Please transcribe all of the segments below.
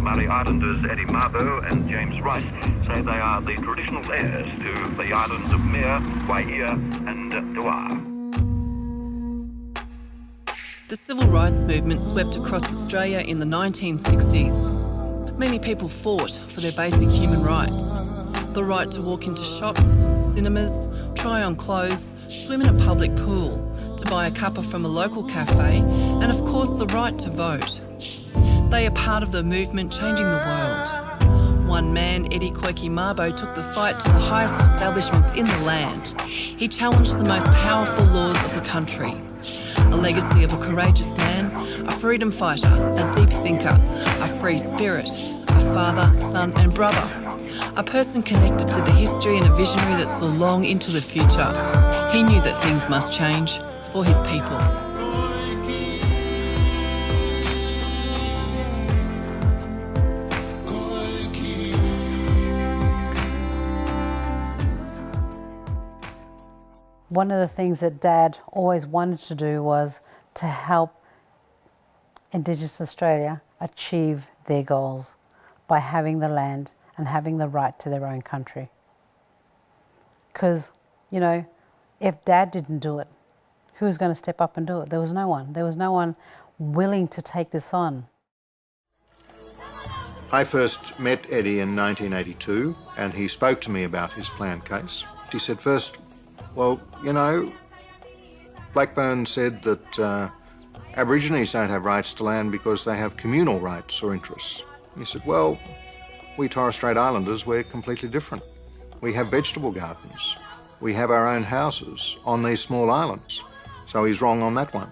Murray Islanders Eddie Mabo and James Rice say they are the traditional heirs to the islands of Mere, Waihia and Dewar. The civil rights movement swept across Australia in the 1960s. Many people fought for their basic human rights. The right to walk into shops, cinemas, try on clothes, swim in a public pool, to buy a cuppa from a local cafe, and of course the right to vote. They are part of the movement changing the world. One man, Eddie Koiki Mabo, took the fight to the highest establishments in the land. He challenged the most powerful laws of the country. A legacy of a courageous man, a freedom fighter, a deep thinker, a free spirit, a father, son and brother. A person connected to the history and a visionary that saw long into the future. He knew that things must change for his people. One of the things that Dad always wanted to do was to help Indigenous Australia achieve their goals by having the land and having the right to their own country. Because, you know, if Dad didn't do it, who was going to step up and do it? There was no one. There was no one willing to take this on. I first met Eddie in 1982 and he spoke to me about his planned case. He said first, well, you know, Blackburn said that Aborigines don't have rights to land because they have communal rights or interests. He said, well, we Torres Strait Islanders, we're completely different. We have vegetable gardens. We have our own houses on these small islands. So he's wrong on that one.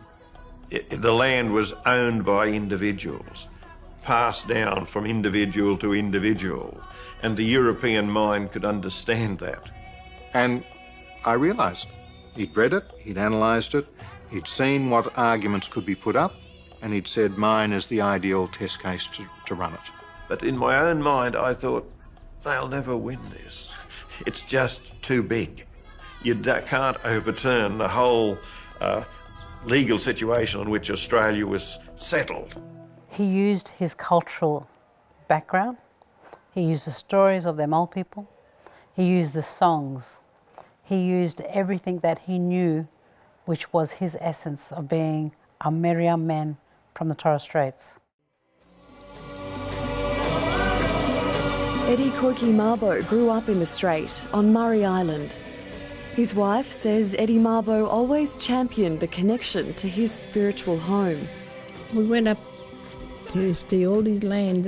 The land was owned by individuals, passed down from individual to individual, and the European mind could understand that. And I realised he'd read it, he'd analysed it, he'd seen what arguments could be put up, and he'd said mine is the ideal test case to run it. But in my own mind, I thought, they'll never win this. It's just too big. You can't overturn the whole legal situation on which Australia was settled. He used his cultural background. He used the stories of them old people. He used the songs. He used everything that he knew, which was his essence of being a Meriam man from the Torres Straits. Eddie Koiki Mabo grew up in the Strait on Murray Island. His wife says Eddie Mabo always championed the connection to his spiritual home. We went up to see all these lands,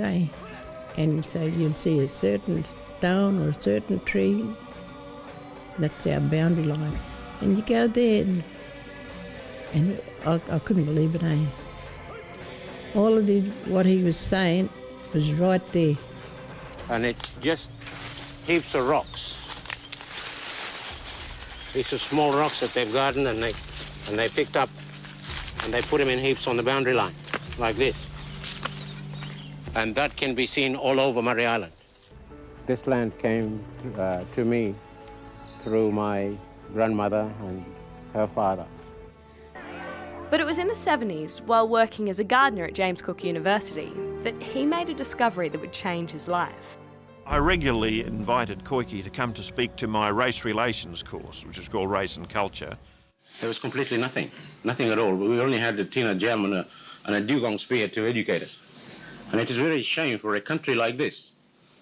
and so you'll see a certain stone or a certain tree. That's our boundary line. And you go there, and I couldn't believe it, All of what he was saying was right there. And it's just heaps of rocks. Heaps of small rocks that they've gardened and they picked up and they put them in heaps on the boundary line, like this. And that can be seen all over Murray Island. This land came to me through my grandmother and her father. But it was in the 70s, while working as a gardener at James Cook University, that he made a discovery that would change his life. I regularly invited Koiki to come to speak to my race relations course, which is called Race and Culture. There was completely nothing at all. We only had a Tina jam and a dugong spear to educate us. And it is very shame for a country like this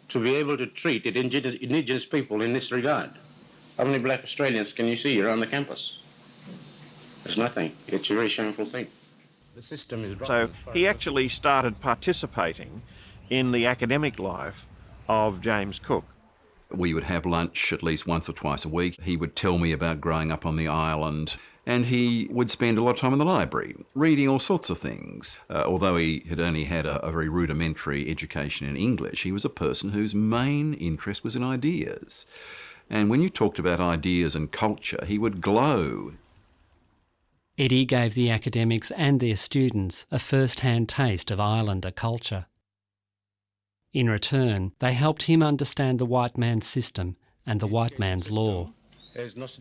to be able to treat indigenous people in this regard. How many black Australians can you see around the campus? There's nothing. It's a very shameful thing. The system is so he actually started participating in the academic life of James Cook. We would have lunch at least once or twice a week. He would tell me about growing up on the island, and he would spend a lot of time in the library, reading all sorts of things. Although he had only had a very rudimentary education in English, he was a person whose main interest was in ideas. And when you talked about ideas and culture, he would glow. Eddie gave the academics and their students a first-hand taste of Islander culture. In return, they helped him understand the white man's system and the white man's law.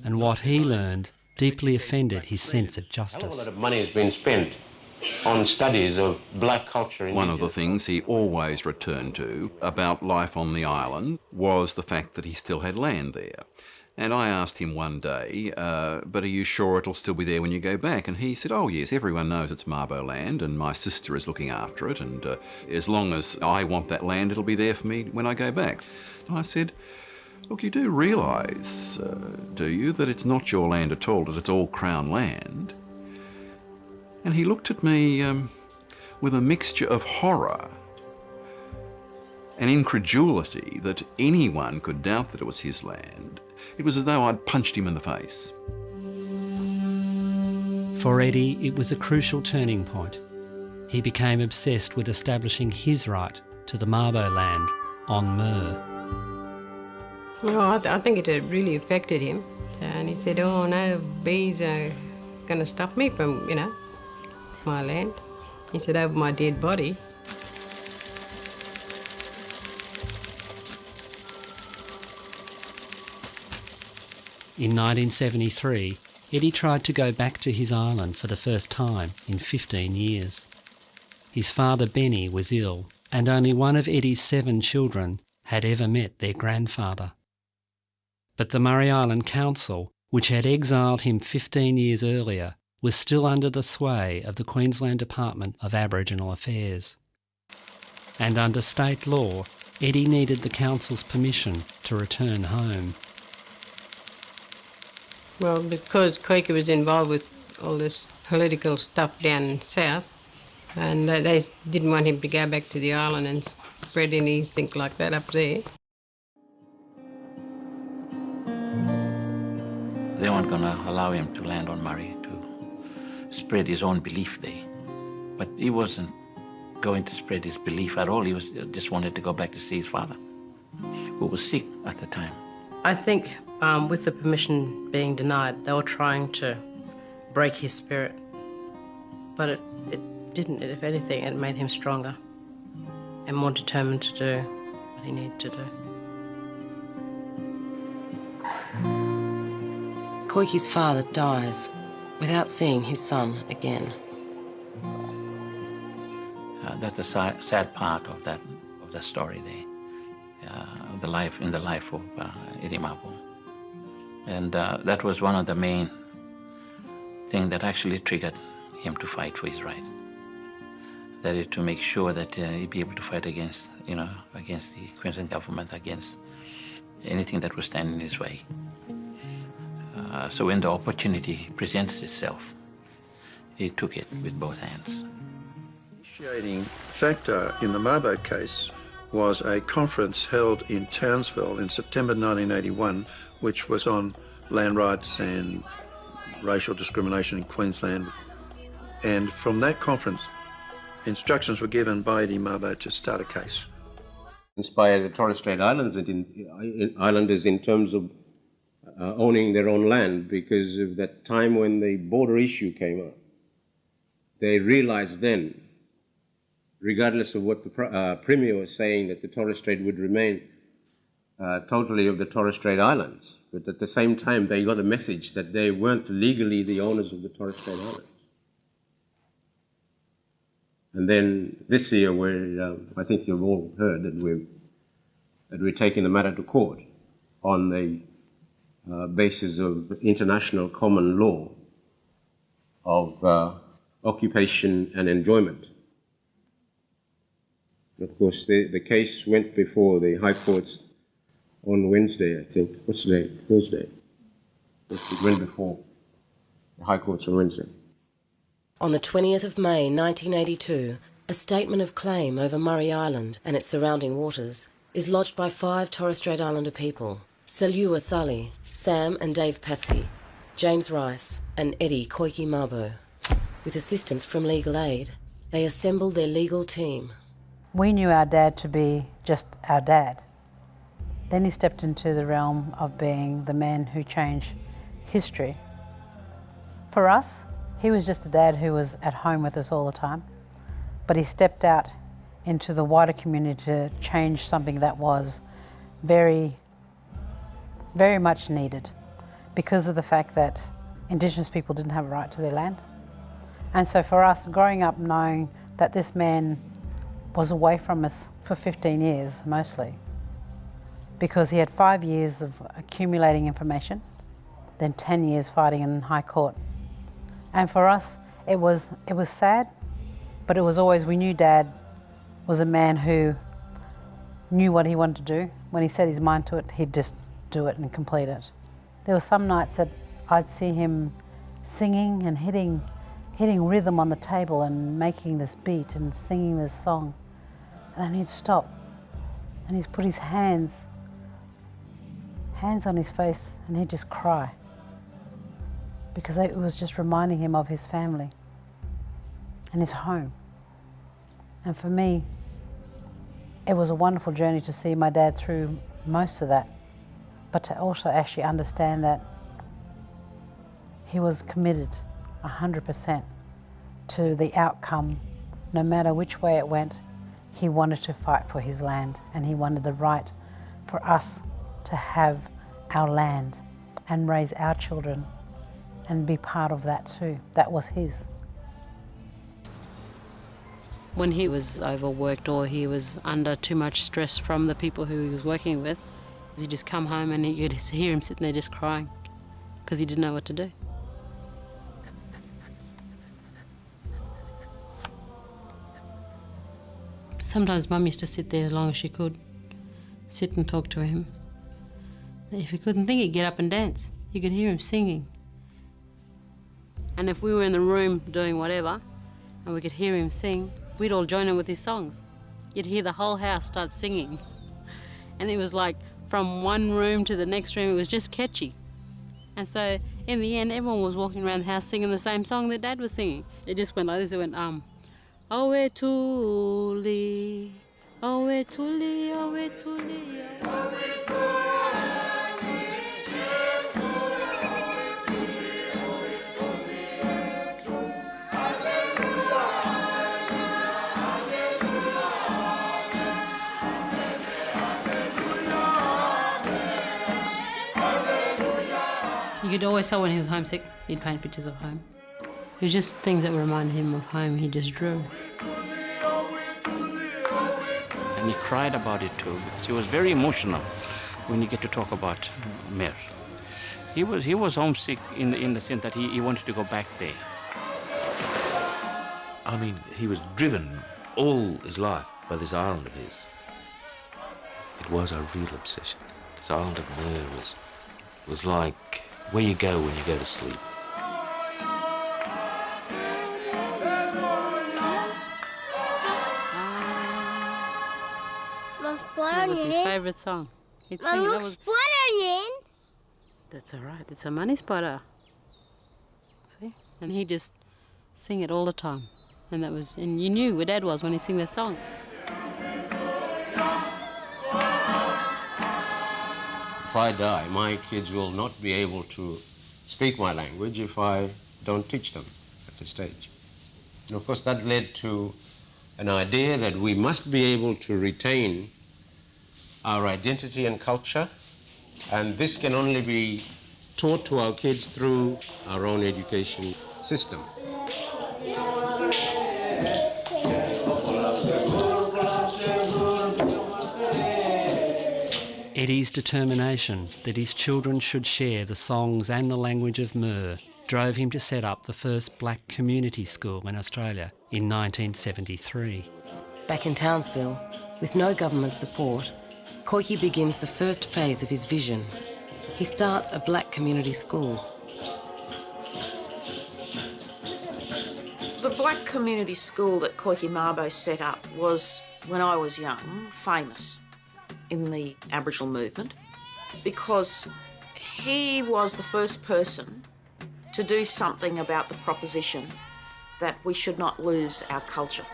And what he learned deeply offended his sense of justice. A lot of money has been spent on studies of black culture. One of the things he always returned to about life on the island was the fact that he still had land there. And I asked him one day, but are you sure it'll still be there when you go back? And he said, oh yes, everyone knows it's Mabo land and my sister is looking after it, and as long as I want that land, it'll be there for me when I go back. And I said, look, you do realise, do you, that it's not your land at all, that it's all Crown land? And he looked at me with a mixture of horror and incredulity that anyone could doubt that it was his land. It was as though I'd punched him in the face. For Eddie, it was a crucial turning point. He became obsessed with establishing his right to the Mabo land on Mer. Well, I think it had really affected him. And he said, oh no, bees are going to stop me from, my land. He said, over my dead body. In 1973, Eddie tried to go back to his island for the first time in 15 years. His father Benny was ill, and only one of Eddie's 7 children had ever met their grandfather. But the Murray Island Council, which had exiled him 15 years earlier, was still under the sway of the Queensland Department of Aboriginal Affairs. And under state law, Eddie needed the council's permission to return home. Well, because Koiki was involved with all this political stuff down south, and they didn't want him to go back to the island and spread anything like that up there. They weren't going to allow him to land on Murray to spread his own belief there. But he wasn't going to spread his belief at all. He just wanted to go back to see his father, who was sick at the time. I think with the permission being denied, they were trying to break his spirit. But it didn't. If anything, it made him stronger and more determined to do what he needed to do. Koiki's father dies without seeing his son again. That's a sad part of that story there. In the life of Eddie Mabo. And that was one of the main things that actually triggered him to fight for his rights. That is to make sure that he'd be able to fight against the Queensland government, against anything that was standing in his way. So when the opportunity presents itself, he took it with both hands. The initiating factor in the Mabo case was a conference held in Townsville in September 1981, which was on land rights and racial discrimination in Queensland. And from that conference, instructions were given by Eddie Mabo to start a case. Inspired the Torres Strait Islanders in terms of owning their own land, because of that time when the border issue came up. They realized then, regardless of what the Premier was saying, that the Torres Strait would remain totally of the Torres Strait Islands. But at the same time, they got a message that they weren't legally the owners of the Torres Strait Islands. And then this year, where I think you've all heard that we're taking the matter to court on the basis of international common law of occupation and enjoyment. Of course, the case went before the High Courts on Wednesday, I think. What's the date? Thursday. It went before the High Courts on Wednesday. On the 20th of May 1982, a statement of claim over Murray Island and its surrounding waters is lodged by 5 Torres Strait Islander people: Selua Sully, Sam and Dave Passy, James Rice and Eddie Koiki Mabo. With assistance from Legal Aid, they assembled their legal team. We knew our dad to be just our dad. Then he stepped into the realm of being the man who changed history. For us, he was just a dad who was at home with us all the time, but he stepped out into the wider community to change something that was very, very much needed because of the fact that Indigenous people didn't have a right to their land. And so for us, growing up knowing that this man was away from us for 15 years mostly, because he had 5 years of accumulating information, then 10 years fighting in high court. And for us, it was sad, but it was always, we knew Dad was a man who knew what he wanted to do. When he set his mind to it, he'd just do it and complete it. There were some nights that I'd see him singing and hitting rhythm on the table and making this beat and singing this song. And then he'd stop and he'd put his hands on his face and he'd just cry, because it was just reminding him of his family and his home. And for me, it was a wonderful journey to see my dad through most of that, but to also actually understand that he was committed 100% to the outcome. No matter which way it went, he wanted to fight for his land, and he wanted the right for us to have our land and raise our children and be part of that too. That was his. When he was overworked or he was under too much stress from the people who he was working with, he'd just come home and you could hear him sitting there just crying because he didn't know what to do. Sometimes Mum used to sit there as long as she could, sit and talk to him. If he couldn't think, he'd get up and dance. You could hear him singing. And if we were in the room doing whatever and we could hear him sing, we'd all join in with his songs. You'd hear the whole house start singing. And it was like from one room to the next room, it was just catchy. And so in the end, everyone was walking around the house singing the same song that Dad was singing. It just went like this, it went, Owe Tuli, Owe Tuli, Owe Tuli, Owe Tuli. You could always tell when he was homesick, he'd paint pictures of home. It was just things that reminded him of home, he just drew. And he cried about it too, because he was very emotional when you get to talk about Mir. He was homesick in the sense that he wanted to go back there. I mean, he was driven all his life by this island of his. It was a real obsession. This island of Mir was like where you go when you go to sleep. That was his favourite song. He'd sing, that was... That's all right, it's a money spotter. See? And he'd just sing it all the time. And you knew where Dad was when he sang that song. If I die, my kids will not be able to speak my language if I don't teach them at this stage. And of course that led to an idea that we must be able to retain our identity and culture, and this can only be taught to our kids through our own education system. Eddie's determination that his children should share the songs and the language of Mir drove him to set up the first black community school in Australia in 1973. Back in Townsville, with no government support, Koiki begins the first phase of his vision. He starts a black community school. The black community school that Koiki Mabo set up was, when I was young, famous in the Aboriginal movement because he was the first person to do something about the proposition that we should not lose our culture.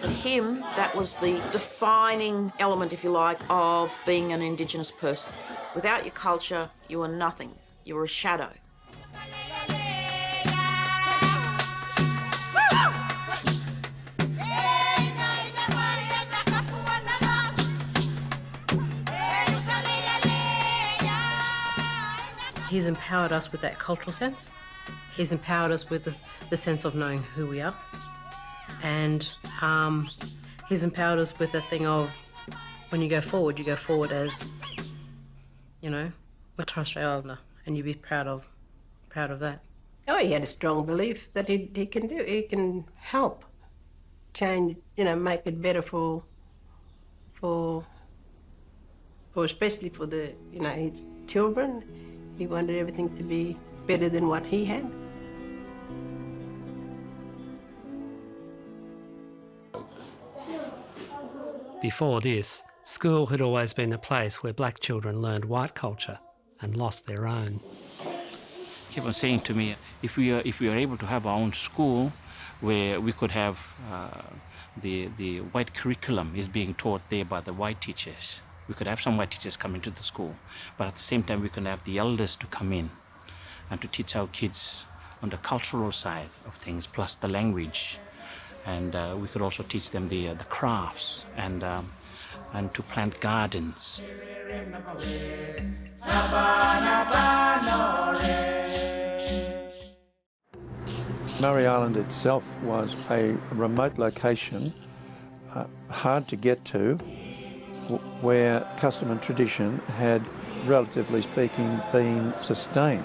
For him, that was the defining element, if you like, of being an Indigenous person. Without your culture, you are nothing. You are a shadow. He's empowered us with that cultural sense. He's empowered us with the sense of knowing who we are, and he's empowered us with the thing of when you go forward as, you know, a Torres Strait Islander, and you be proud of that. Oh, he had a strong belief that he can help change, you know, make it better for especially for the, you know, his children. He wanted everything to be better than what he had. Before this, school had always been a place where black children learned white culture and lost their own. He kept on saying to me, if we are able to have our own school where we could have the white curriculum is being taught there by the white teachers. We could have some white teachers come into the school, but at the same time we can have the elders to come in and to teach our kids on the cultural side of things, plus the language. And we could also teach them the crafts and to plant gardens. Murray Island itself was a remote location, hard to get to, where custom and tradition had, relatively speaking, been sustained.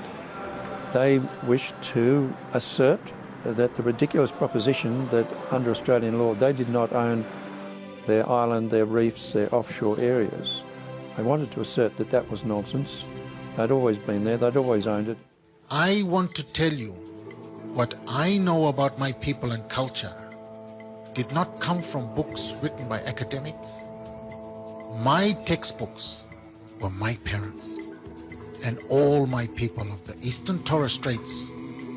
They wished to assert that the ridiculous proposition that under Australian law they did not own their island, their reefs, their offshore areas. They wanted to assert that that was nonsense. They'd always been there, they'd always owned it. I want to tell you what I know about my people and culture did not come from books written by academics. My textbooks were my parents and all my people of the Eastern Torres Straits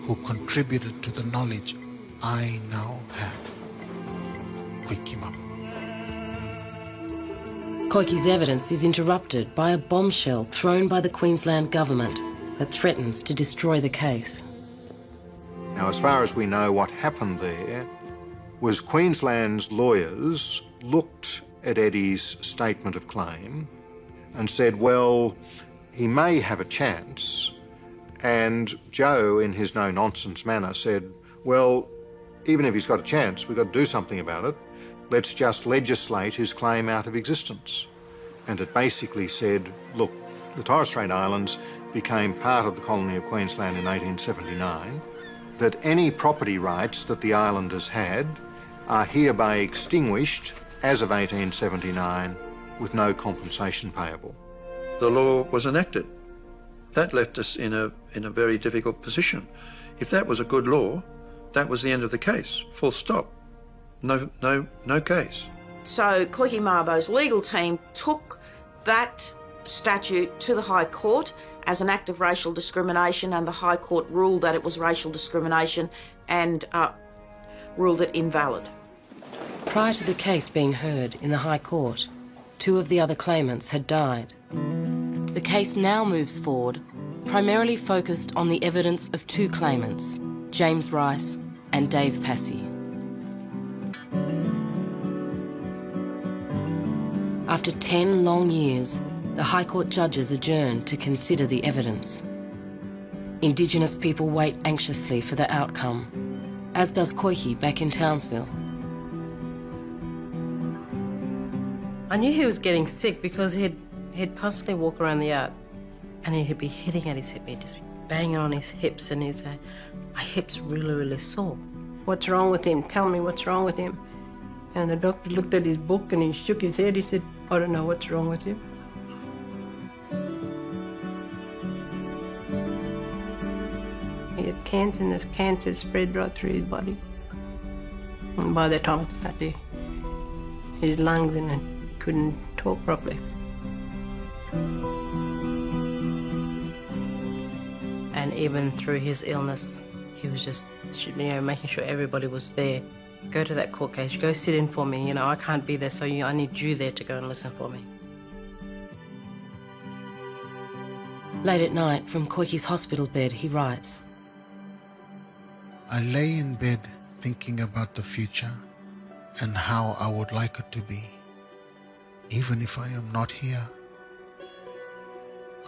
who contributed to the knowledge I now have. Koiki Mabo. Koiki's evidence is interrupted by a bombshell thrown by the Queensland government that threatens to destroy the case. Now, as far as we know, what happened there was Queensland's lawyers looked at Eddie's statement of claim and said, well, he may have a chance. And Joe, in his no-nonsense manner, said, well, even if he's got a chance, we've got to do something about it. Let's just legislate his claim out of existence. And it basically said, look, the Torres Strait Islands became part of the colony of Queensland in 1879, that any property rights that the islanders had are hereby extinguished as of 1879 with no compensation payable. The law was enacted. That left us in a very difficult position. If that was a good law, that was the end of the case, full stop. No case. So Koiki Mabo's legal team took that statute to the High Court as an act of racial discrimination, and the High Court ruled that it was racial discrimination and ruled it invalid. Prior to the case being heard in the High Court, 2 of the other claimants had died. The case now moves forward, primarily focused on the evidence of 2 claimants, James Rice and Dave Passy. After 10 long years, the High Court judges adjourn to consider the evidence. Indigenous people wait anxiously for the outcome, as does Koiki back in Townsville. I knew he was getting sick because he'd constantly walk around the yard and he'd be hitting at his hip, he'd just be banging on his hips, and he'd say, my hip's really, really sore. What's wrong with him? Tell me what's wrong with him. And the doctor looked at his book and he shook his head. He said, I don't know what's wrong with him. He had cancer, and this cancer spread right through his body. And by the time it got to his lungs, and he couldn't talk properly. And even through his illness, he was just, making sure everybody was there. Go to that court case, go sit in for me, I can't be there, so I need you there to go and listen for me. Late at night, from Koiki's hospital bed, he writes, I lay in bed thinking about the future and how I would like it to be, even if I am not here.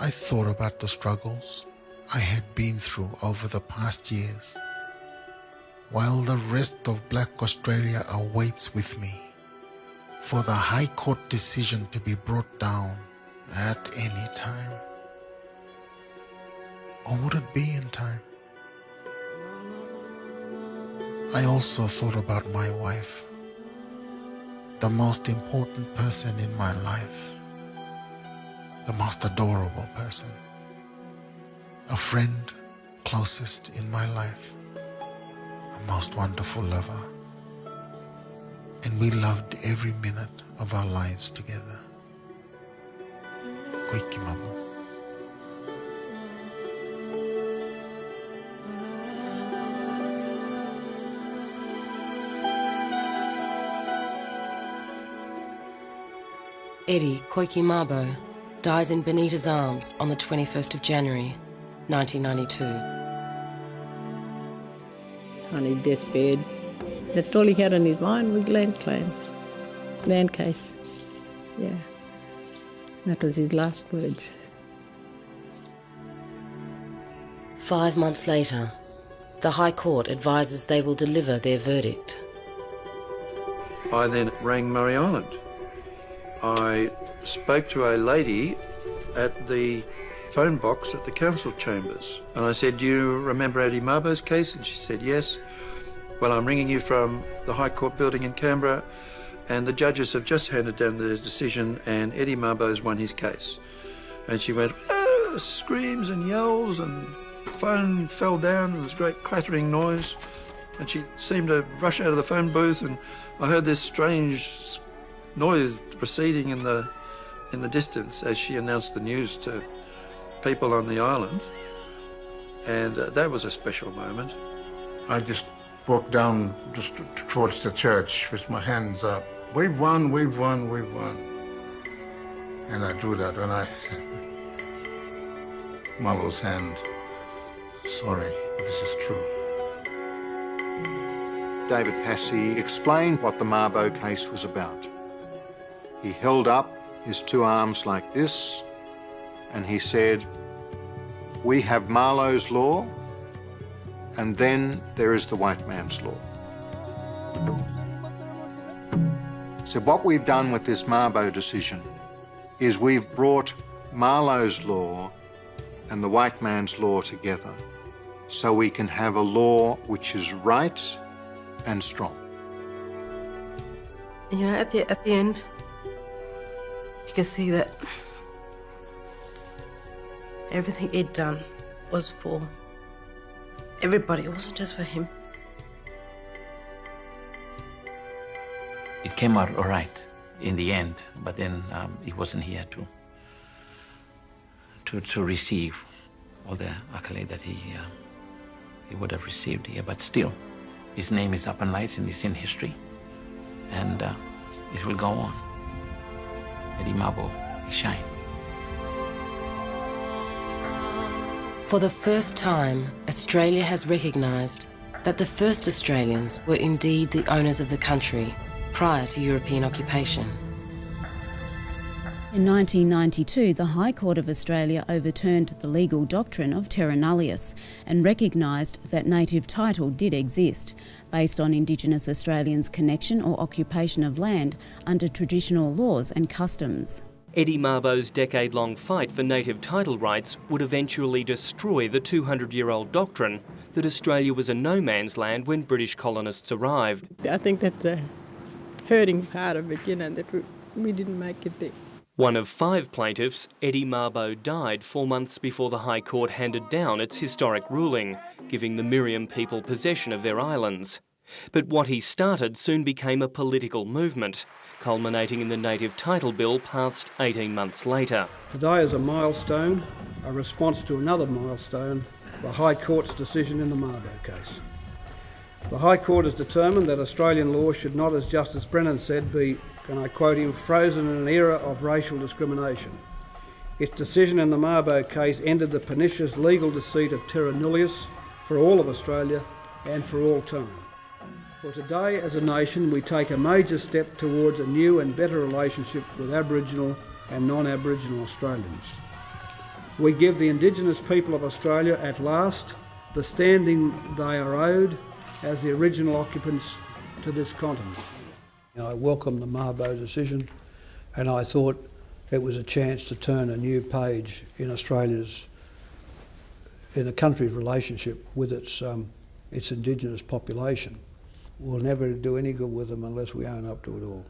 I thought about the struggles I had been through over the past years, while the rest of Black Australia awaits with me for the High Court decision to be brought down at any time. Or would it be in time? I also thought about my wife, the most important person in my life, the most adorable person, a friend closest in my life, a most wonderful lover, and we loved every minute of our lives together. Koiki Mabo. Eddie Koiki Mabo dies in Benita's arms on the 21st of January, 1992. On his deathbed, that's all he had on his mind was land claim, land case. Yeah, that was his last words. 5 months later, the High Court advises they will deliver their verdict. I then rang Murray Island. I spoke to a lady at the phone box at the council chambers, and I said, "Do you remember Eddie Mabo's case?" And she said, "Yes. Well, I'm ringing you from the High Court building in Canberra, and the judges have just handed down their decision, and Eddie Mabo's won his case." And she went, screams and yells, and the phone fell down, and there was a great clattering noise, and she seemed to rush out of the phone booth, and I heard this strange noise proceeding in the distance as she announced the news to people on the island, and that was a special moment. I just walked down just towards the church with my hands up. We've won, we've won, we've won. And I do that when I Mabo's hand. Sorry, this is true. David Passy explained what the Mabo case was about. He held up his two arms like this, and he said, "We have Marlowe's law, and then there is the white man's law." So what we've done with this Mabo decision is we've brought Marlowe's law and the white man's law together so we can have a law which is right and strong. You know, at the end, you can see that everything he'd done was for everybody. It wasn't just for him. It came out all right in the end, but then he wasn't here to receive all the accolade that he would have received here. But still, his name is up in lights and it's in history, and it will go on. Eddie Mabo, shine. For the first time, Australia has recognised that the first Australians were indeed the owners of the country prior to European occupation. In 1992, the High Court of Australia overturned the legal doctrine of terra nullius and recognised that native title did exist, based on Indigenous Australians' connection or occupation of land under traditional laws and customs. Eddie Mabo's decade-long fight for native title rights would eventually destroy the 200-year-old doctrine that Australia was a no-man's land when British colonists arrived. I think that's the hurting part of it, you know, that we didn't make it there. One of 5 plaintiffs, Eddie Mabo, died 4 months before the High Court handed down its historic ruling, giving the Miriam people possession of their islands. But what he started soon became a political movement, culminating in the Native Title Bill passed 18 months later. Today is a milestone, a response to another milestone, the High Court's decision in the Mabo case. The High Court has determined that Australian law should not, as Justice Brennan said, be, and I quote him, frozen in an era of racial discrimination. Its decision in the Mabo case ended the pernicious legal deceit of terra nullius for all of Australia and for all time. For today, as a nation, we take a major step towards a new and better relationship with Aboriginal and non-Aboriginal Australians. We give the Indigenous people of Australia at last the standing they are owed as the original occupants to this continent. I welcome the Mabo decision, and I thought it was a chance to turn a new page in in the country's relationship with its Indigenous population. We'll never do any good with them unless we own up to it all,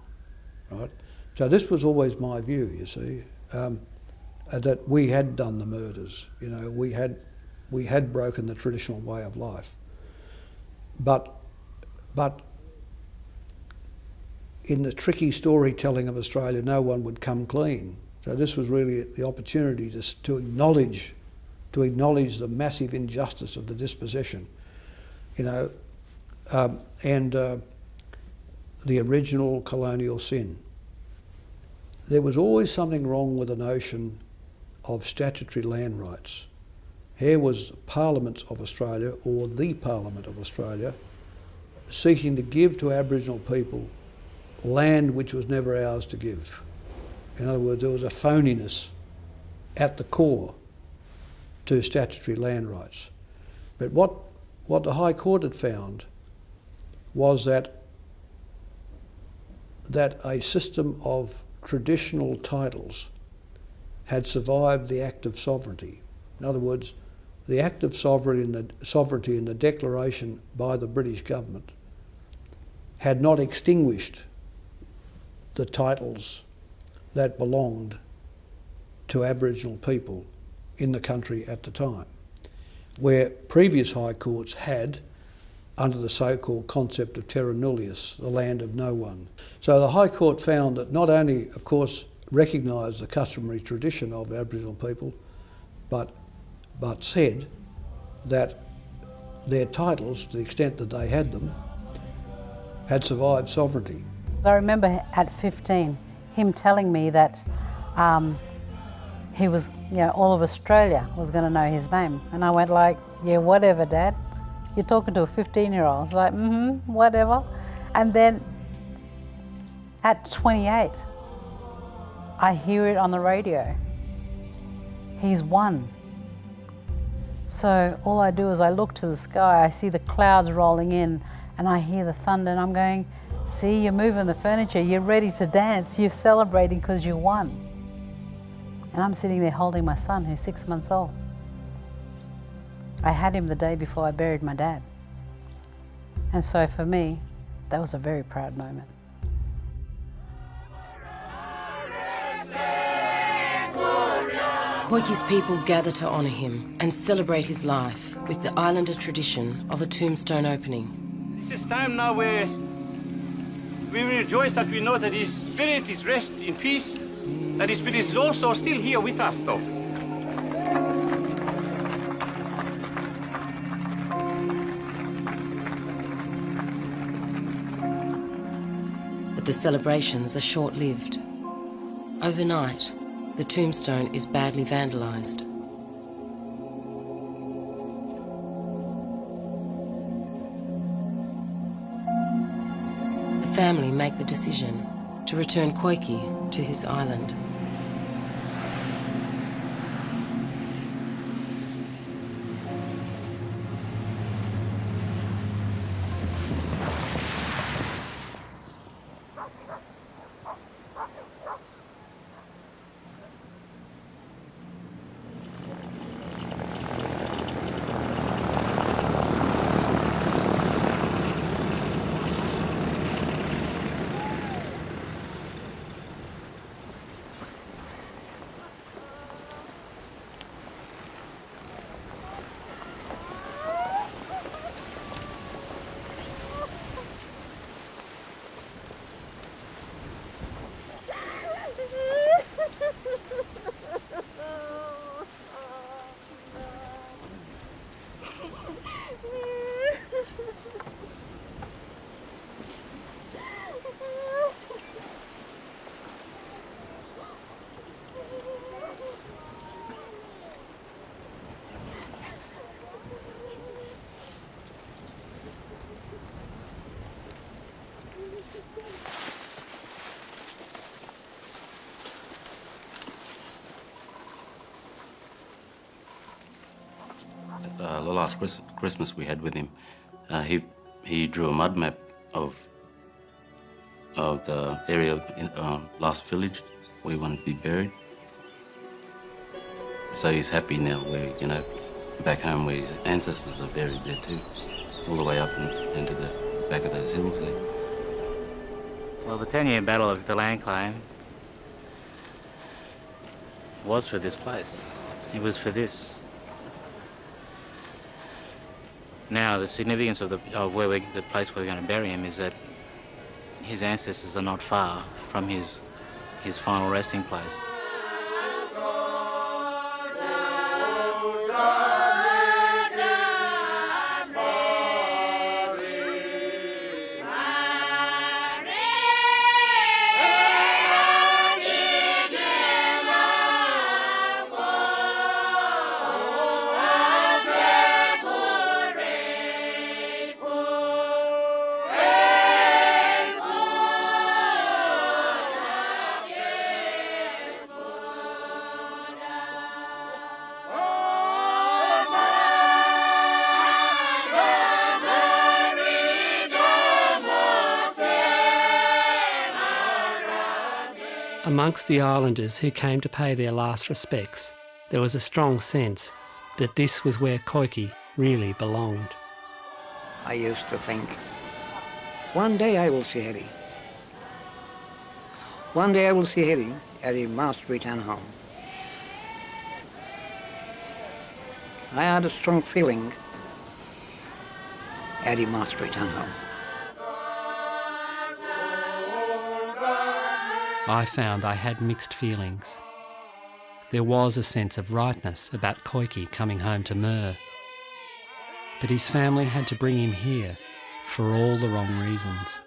right? So this was always my view, you see, that we had done the murders, you know, we had broken the traditional way of life. But in the tricky storytelling of Australia, no one would come clean. So this was really the opportunity to acknowledge the massive injustice of the dispossession, you know, and the original colonial sin. There was always something wrong with the notion of statutory land rights. Here was Parliament of Australia, or the Parliament of Australia, seeking to give to Aboriginal people land which was never ours to give. In other words, there was a phoniness at the core to statutory land rights. But what the High Court had found was that a system of traditional titles had survived the act of sovereignty. In other words, the act of sovereignty in the declaration by the British government had not extinguished the titles that belonged to Aboriginal people in the country at the time, where previous High Courts had, under the so-called concept of terra nullius, the land of no one. So the High Court found that not only, of course, recognised the customary tradition of Aboriginal people, but said that their titles, to the extent that they had them, had survived sovereignty. I remember at 15 him telling me that he was, you know, all of Australia was going to know his name. And I went like, yeah, whatever, Dad. You're talking to a 15-year-old. I was like, whatever. And then at 28, I hear it on the radio. He's won. So all I do is I look to the sky, I see the clouds rolling in, and I hear the thunder, and I'm going, see, you're moving the furniture, you're ready to dance, you're celebrating because you won. And I'm sitting there holding my son, who's 6 months old. I had him the day before I buried my dad. And so for me, that was a very proud moment. Koiki's people gather to honour him and celebrate his life with the Islander tradition of a tombstone opening. This is time now where we rejoice that we know that his spirit is rest in peace, that his spirit is also still here with us though. But the celebrations are short-lived. Overnight, the tombstone is badly vandalised. The family make the decision to return Koiki to his island. the last Christmas we had with him, he drew a mud map of the area in last village where he wanted to be buried. So he's happy now where, you know, back home where his ancestors are buried there too, all the way up into the back of those hills there. Well, the 10-year battle of the land claim was for this place. It was for this. Now, the significance of the place where we're going to bury him is that his ancestors are not far from his final resting place. Amongst the islanders who came to pay their last respects, there was a strong sense that this was where Koiki really belonged. I used to think, one day I will see Harry. One day I will see Harry. Harry must return home. I had a strong feeling Harry must return home. I found I had mixed feelings. There was a sense of rightness about Koiki coming home to Mer, but his family had to bring him here for all the wrong reasons.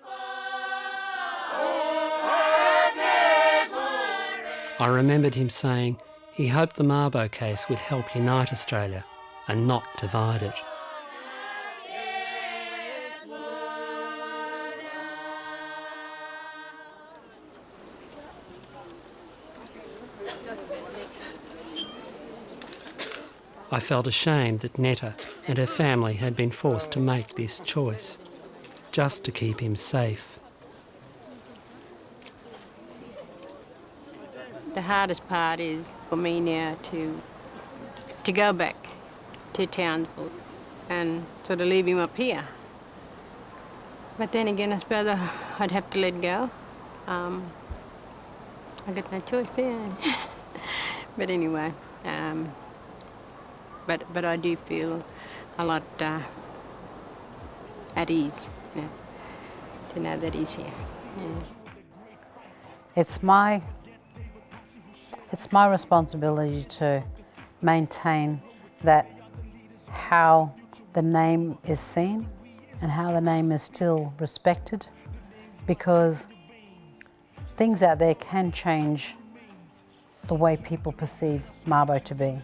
I remembered him saying he hoped the Mabo case would help unite Australia and not divide it. I felt ashamed that Netta and her family had been forced to make this choice, just to keep him safe. The hardest part is for me now to go back to Townsville and sort of leave him up here. But then again, I suppose I'd have to let go. I got no choice there. But anyway, but I do feel a lot at ease, you know, to know that he's here. Yeah. It's my responsibility to maintain that how the name is seen and how the name is still respected, because things out there can change the way people perceive Mabo to be.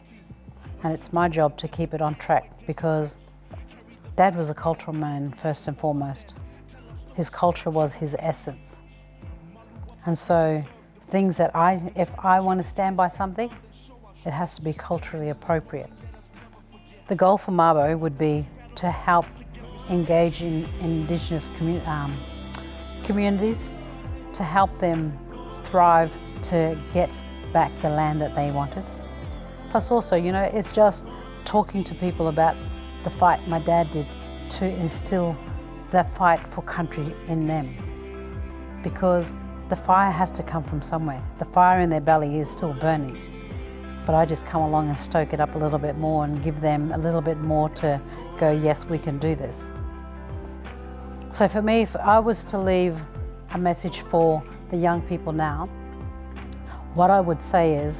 And it's my job to keep it on track, because Dad was a cultural man first and foremost. His culture was his essence. And so things that if I want to stand by something, it has to be culturally appropriate. The goal for Mabo would be to help engage in Indigenous communities, to help them thrive, to get back the land that they wanted. Plus also, you know, it's just talking to people about the fight my dad did to instill that fight for country in them. Because the fire has to come from somewhere. The fire in their belly is still burning. But I just come along and stoke it up a little bit more and give them a little bit more to go, yes, we can do this. So for me, if I was to leave a message for the young people now, what I would say is,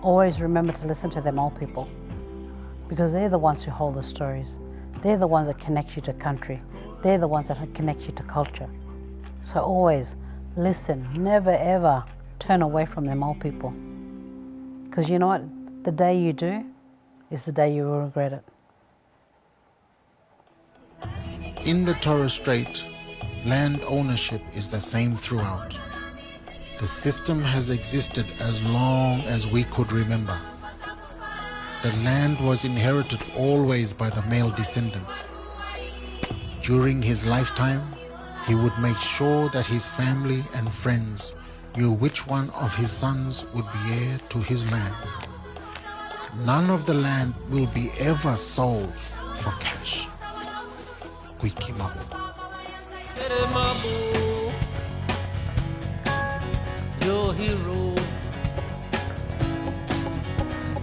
always remember to listen to them old people, because they're the ones who hold the stories. They're the ones that connect you to country. They're the ones that connect you to culture. So always listen, never ever turn away from them old people. Because you know what? The day you do is the day you will regret it. In the Torres Strait, land ownership is the same throughout. The system has existed as long as we could remember. the land was inherited always by the male descendants. During his lifetime, he would make sure that his family and friends knew which one of his sons would be heir to his land. None of the land will be ever sold for cash. Koiki Mabo. Your hero,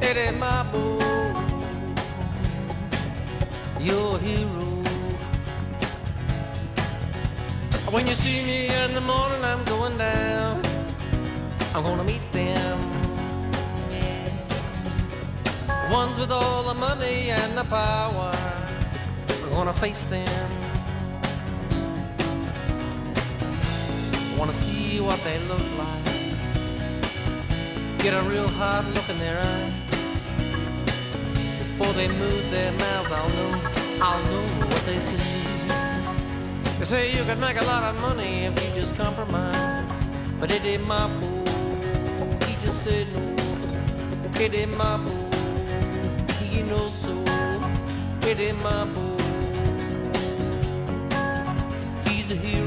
Eddie Mabo, your hero. When you see me in the morning, I'm going down. I'm gonna meet them, yeah. Ones with all the money and the power. I'm gonna face them. Wanna see what they look like. Get a real hard look in their eyes. Before they move their mouths, I'll know what they say. They say you could make a lot of money if you just compromise. But Eddie Mabo, he just said no. Eddie Mabo, he knows so. Eddie Mabo, he's a hero.